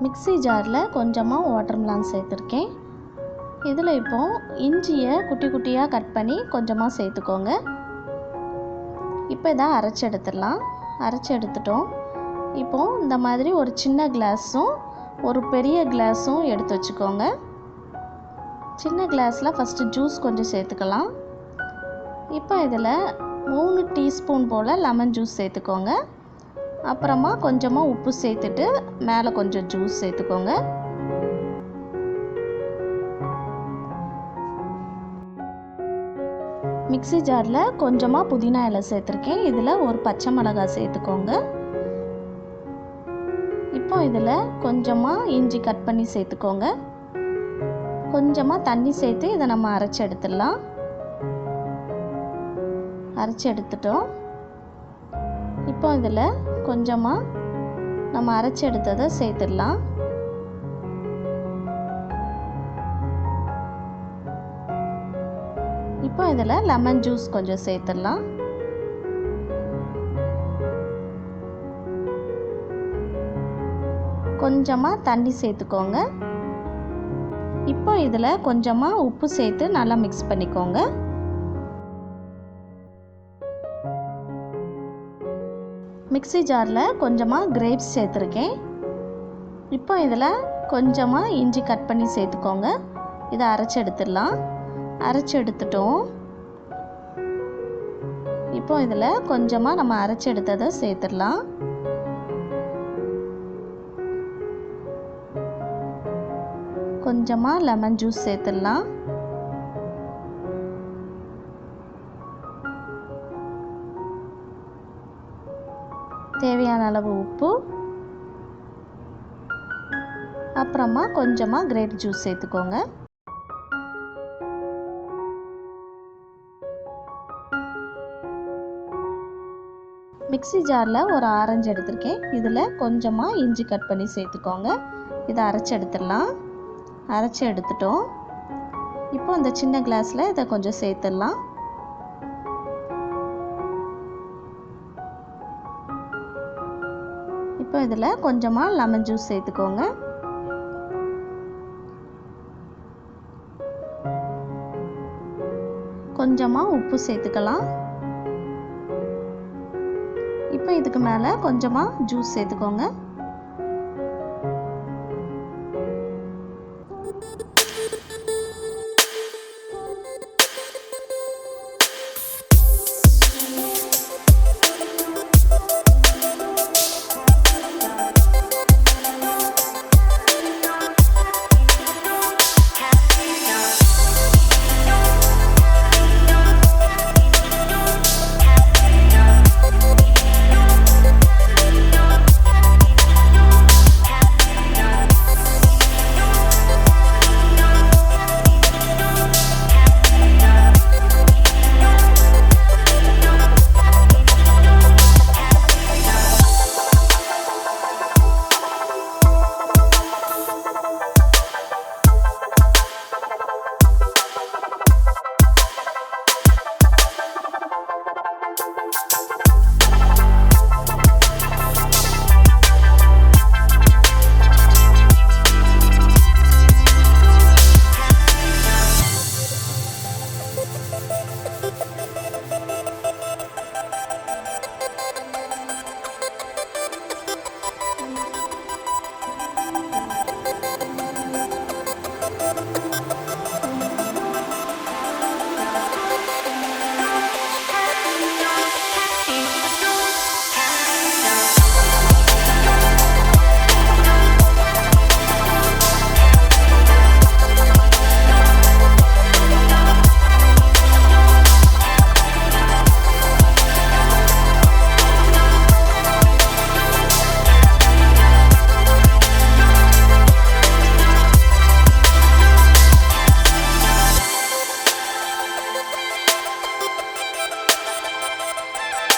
Mixie ஜாரில் கொஞ்சமாக watermelon சேர்த்துருக்கேன். இதில் இப்போது இஞ்சியை குட்டி குட்டியாக கட் பண்ணி கொஞ்சமாக சேர்த்துக்கோங்க. இப்போ இதை அரைச்சி எடுத்துடலாம். அரைச்சி எடுத்துட்டோம். இப்போது இந்த மாதிரி ஒரு சின்ன கிளாஸும் ஒரு பெரிய கிளாஸும் எடுத்து வச்சுக்கோங்க. சின்ன கிளாஸில் ஃபஸ்ட்டு ஜூஸ் கொஞ்சம் சேர்த்துக்கலாம். இப்போ இதில் 3 டீஸ்பூன் போல் லெமன் ஜூஸ் சேர்த்துக்கோங்க. அப்புறமா கொஞ்சமாக உப்பு சேர்த்துட்டு மேலே கொஞ்சம் ஜூஸ் சேர்த்துக்கோங்க. மிக்ஸி ஜாரில் கொஞ்சமாக புதினா இலை சேர்த்துருக்கேன். இதில் ஒரு பச்சை மிளகாய் சேர்த்துக்கோங்க. இப்போ இதில் கொஞ்சமாக இஞ்சி கட் பண்ணி சேர்த்துக்கோங்க. கொஞ்சமாக தண்ணி சேர்த்து இதை நம்ம அரைச்சி எடுத்துடலாம். அரைச்சி எடுத்துட்டோம். இப்போ இதில் கொஞ்சமாக நம்ம அரைச்சி எடுத்ததை சேர்த்துடலாம். இப்போ இதில் லெமன் ஜூஸ் கொஞ்சம் சேர்த்துடலாம். கொஞ்சமாக தண்ணி சேர்த்துக்கோங்க. இப்போ இதில் கொஞ்சமாக உப்பு சேர்த்து நல்லா மிக்ஸ் பண்ணிக்கோங்க. மிக்ஸி ஜாரில் கொஞ்சமாக கிரேப்ஸ் சேர்த்துருக்கேன். இப்போ இதில் கொஞ்சமாக இஞ்சி கட் பண்ணி சேர்த்துக்கோங்க. இதை அரைச்சி எடுத்துடலாம். அரைச்சி எடுத்துட்டோம். இப்போ இதில் கொஞ்சமாக நம்ம அரைச்சி எடுத்ததை சேர்த்துடலாம். கொஞ்சமாக லெமன் ஜூஸ் சேர்த்துடலாம். தேவையான அளவு உப்பு, அப்புறமா கொஞ்சமாக கிரேப் ஜூஸ் சேர்த்துக்கோங்க. மிக்ஸி ஜாரில் ஒரு ஆரஞ்சு எடுத்திருக்கேன். இதில் கொஞ்சமாக இஞ்சி கட் பண்ணி சேர்த்துக்கோங்க. இதை அரைச்சி எடுத்துடலாம். அரைச்சி எடுத்துட்டோம். இப்போ இந்த சின்ன கிளாஸில் இதை கொஞ்சம் சேர்த்துடலாம். இப்போ இதில் கொஞ்சமாக லெமன் ஜூஸ் சேர்த்துக்கோங்க. கொஞ்சமாக உப்பு சேர்த்துக்கலாம். இப்போ இதுக்கு மேலே கொஞ்சமாக ஜூஸ் சேர்த்துக்கோங்க.